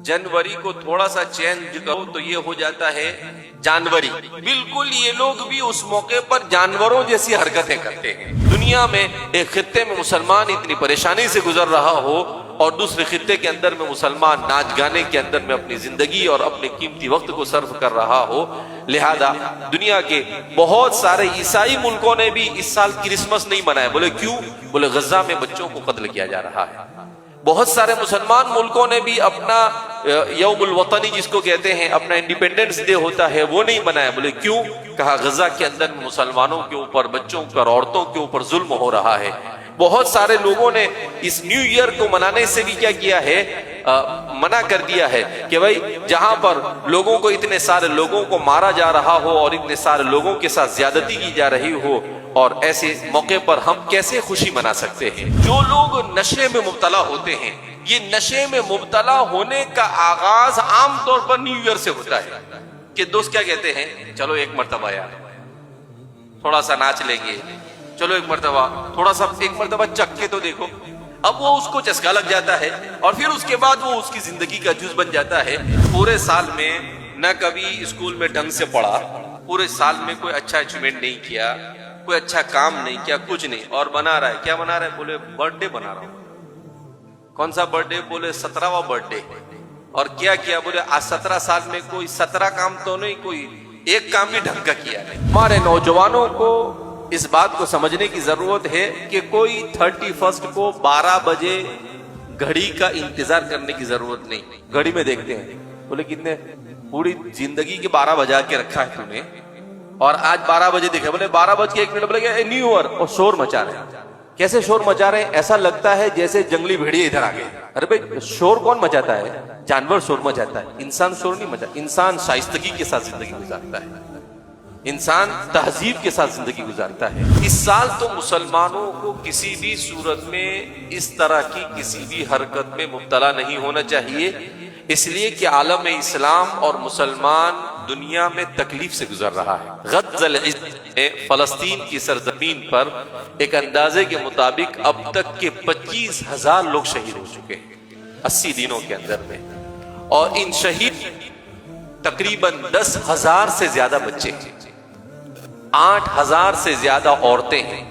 जनवरी को थोड़ा सा चेंज करो तो ये हो जाता है जानवरी। बिल्कुल ये लोग भी उस मौके पर जानवरों जैसी हरकतें करते हैं। दुनिया में एक खित्ते में मुसलमान इतनी परेशानी से गुजर रहा हो और दूसरे खित्ते के अंदर में मुसलमान नाच गाने के अंदर में अपनी जिंदगी और अपने कीमती वक्त को सर्व कर रहा हो, लिहाजा दुनिया के बहुत सारे ईसाई मुल्कों ने भी इस साल क्रिसमस नहीं मनाया। बोले क्यों? बोले गजा में बच्चों को कत्ल किया जा रहा है। बहुत सारे मुसलमान मुल्कों ने भी अपना यौमुल वतनी जिसको कहते हैं, अपना इंडिपेंडेंस डे होता है, वो नहीं मनाया। बोले क्यों? कहा गजा के अंदर मुसलमानों के ऊपर, बच्चों पर, औरतों के ऊपर जुल्म हो रहा है। बहुत सारे लोगों ने इस न्यू ईयर को मनाने से भी क्या किया है, मना कर दिया है कि भाई जहां पर लोगों को, इतने सारे लोगों को मारा जा रहा हो और इतने सारे लोगों के साथ ज्यादती की जा रही हो, और ऐसे मौके पर हम कैसे खुशी मना सकते हैं। जो लोग नशे में मुब्तला होते हैं, ये नशे में मुब्तला होने का आगाज आमतौर पर न्यू ईयर से होता है कि दोस्त क्या कहते हैं, चलो एक मर्तबा यार थोड़ा सा नाच लेंगे, चलो एक मर्तबा थोड़ा सा, एक मर्तबा चख के तो देखो। अब वो उसको चस्का लग जाता है और फिर उसके बाद वो उसकी जिंदगी का जुज बन जाता है। पूरे साल में न कभी स्कूल में ढंग से पढ़ा, पूरे साल में कोई अच्छा अचीवमेंट नहीं किया, कोई अच्छा काम नहीं किया, कुछ नहीं, और बना रहा है। क्या बना रहा है? बोले बर्थडे बना रहा हूं। कौन सा बर्थडे? बोले 17वां बर्थडे। और क्या किया? बोले आज 17 साल में कोई 17 काम तो नहीं, कोई एक काम भी ढंग का किया नहीं। हमारे नौजवानों को इस बात को समझने की जरूरत है कि कोई 31 को 12 बजे घड़ी का इंतजार करने की जरूरत नहीं। घड़ी में देखते हैं, बोले कितने, पूरी जिंदगी के 12 बजा के रखा है तूने, और आज 12 बजे देखे, बोले 12:01 बोले न्यू ईयर, और शोर मचा रहे हैं। कैसे शोर मचा रहे हैं? ऐसा लगता है जैसे जंगली भेड़िए इधर आ गए। अरे भाई शोर कौन मचाता है? जानवर शोर मचाता है, इंसान शोर नहीं मचाता। इंसान शाइस्तगी के साथ जिंदगी गुजारता है, इंसान तहजीब के साथ जिंदगी गुजारता है। इस साल तो मुसलमानों को किसी भी सूरत में इस तरह की किसी भी हरकत में मुब्तला नहीं होना चाहिए, इसलिए कि आलम इस्लाम और मुसलमान दुनिया में तकलीफ से गुजर रहा है। गज़ल में फलस्तीन की सरजमीन पर एक अंदाजे के मुताबिक अब तक के 25,000 लोग शहीद हो चुके हैं 80 दिनों के अंदर में, और इन शहीद तकरीबन 10,000 से ज्यादा बच्चे हैं, 8,000 से ज्यादा औरतें हैं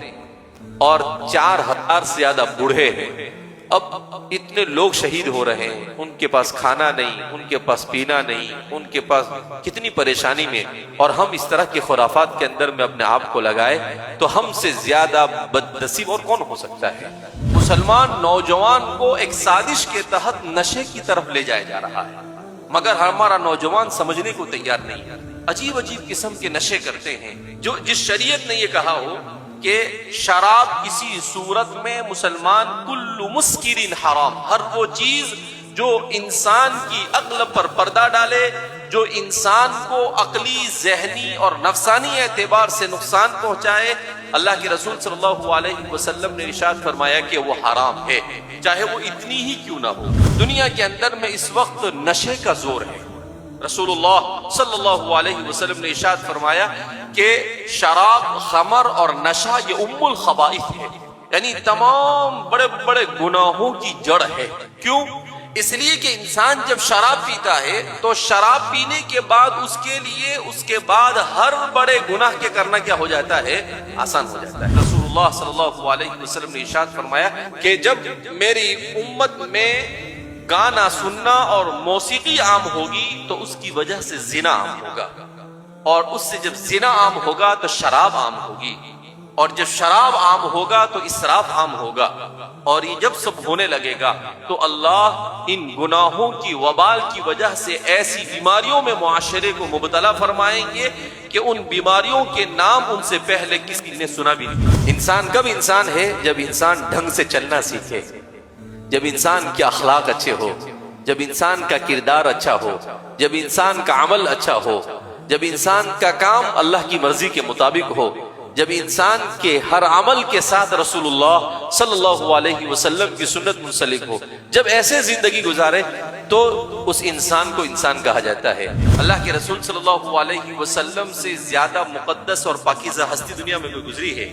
और 4,000 से ज्यादा बूढ़े हैं। अब इतने लोग शहीद हो रहे हैं, उनके पास खाना नहीं, उनके पास पीना नहीं, उनके पास कितनी परेशानी में, और हम इस तरह के खुराफात के अंदर में अपने आप को लगाए तो हमसे ज्यादा बदनसीब और कौन हो सकता है। मुसलमान नौजवान को एक साजिश के तहत नशे की तरफ ले जाया जा रहा है, मगर हमारा नौजवान समझने को तैयार नहीं है। अजीब अजीब किस्म के नशे करते हैं, जो जिस शरीयत ने ये कहा हो कि शराब किसी सूरत में मुसलमान, कुल्लु मुस्किरिन हराम, हर वो चीज जो इंसान की अक्ल पर पर्दा डाले, जो इंसान को अकली, जहनी और नफसानी एतबार से नुकसान पहुंचाए, अल्लाह के रसूल सल्लल्लाहु अलैहि वसल्लम ने इरशाद फरमाया कि वो हराम है, चाहे वो इतनी ही क्यों ना हो। दुनिया के अंदर में इस वक्त नशे का जोर है। रसूलुल्लाह सल्लल्लाहु अलैहि वसल्लम ने इरशाद फरमाया कि शराब, खमर और नशा ये उम्मुल खबाइस है, यानी तमाम बड़े बड़े गुनाहों की जड़ है। क्यों? इसलिए कि इंसान जब शराब पीता है तो शराब पीने के बाद उसके लिए उसके बाद हर बड़े गुनाह के करना क्या हो जाता है? आसान हो जाता है। रसूलुल्लाह सल्लल्लाहु अलैहि वसल्लम ने इरशाद फरमाया कि जब मेरी उम्मत में गाना सुनना और मौसीकी आम होगी तो उसकी वजह से जिना आम होगा, और उससे जब जिना आम होगा तो शराब आम होगी, और जब शराब आम होगा तो इसराफ आम होगा, और ये जब सब होने लगेगा तो अल्लाह इन गुनाहों की वबाल की वजह से ऐसी बीमारियों में मुआशरे को मुबतला फरमाएंगे कि उन बीमारियों के नाम उनसे पहले किसी ने सुना भी नहीं। इंसान कब इंसान है? जब इंसान ढंग से चलना सीखे, जब इंसान के अखलाक अच्छे हो, जब इंसान का किरदार अच्छा हो, जब इंसान का अमल अच्छा हो, जब इंसान का काम अल्लाह की मर्जी के मुताबिक हो, जब इंसान के हर अमल के साथ रसूलुल्लाह सल्लल्लाहु अलैहि वसल्लम की सुन्नत मुंसलिक हो, जब ऐसे जिंदगी गुजारे तो उस इंसान को इंसान कहा जाता है। अल्लाह के रसूल सल्लल्लाहु अलैहि वसल्लम से ज्यादा मुकद्दस और पाकीज़ा हस्ती दुनिया में कोई गुजरी है?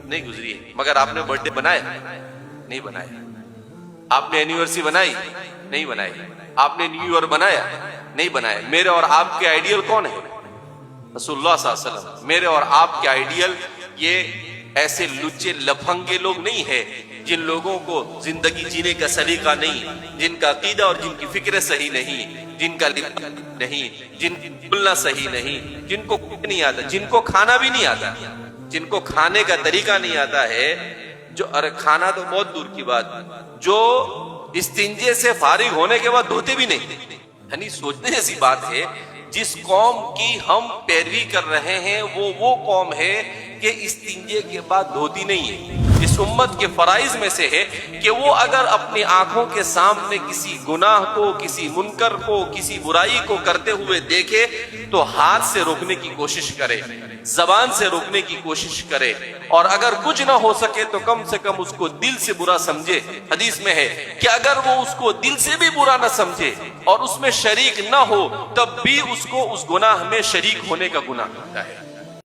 नहीं गुजरी है। मगर आपने बर्थडे बनाया? नहीं बनाया। आपने एनिवर्सरी बनाई? नहीं बनाई। آپ نے نیو ایئر بنایا؟ نہیں بنایا۔ میرے اور آپ کے آئیڈیل کون ہے؟ رسول اللہ صلی اللہ علیہ وسلم۔ میرے اور آپ کے آئیڈیل یہ ایسے لچے لفنگے لوگ نہیں ہیں جن لوگوں کو زندگی جینے کا سلیقہ نہیں، جن کا عقیدہ اور جن کی فکر صحیح نہیں، جن کا نہیں، جن کی بولنا صحیح نہیں، جن کو نہیں آتا، جن کو کھانا بھی نہیں آتا، جن کو کھانے کا طریقہ نہیں آتا ہے، جو ارے کھانا تو بہت دور کی بات، جو استنجے سے فارغ ہونے کے بعد دھوتے بھی نہیں۔ یعنی سوچنے جیسی بات ہے، جس قوم کی ہم پیروی کر رہے ہیں وہ قوم ہے کہ استنجے کے بعد دھوتی نہیں ہے۔ اس امت کے فرائض میں سے ہے کہ وہ اگر اپنی آنکھوں کے سامنے کسی گناہ کو، کسی منکر کو، کسی برائی کو کرتے ہوئے دیکھے تو ہاتھ سے روکنے کی کوشش کرے، زبان سے روکنے کی کوشش کرے، اور اگر کچھ نہ ہو سکے تو کم سے کم اس کو دل سے برا سمجھے۔ حدیث میں ہے کہ اگر وہ اس کو دل سے بھی برا نہ سمجھے اور اس میں شریک نہ ہو تب بھی اس کو اس گناہ میں شریک ہونے کا گناہ ملتا ہے۔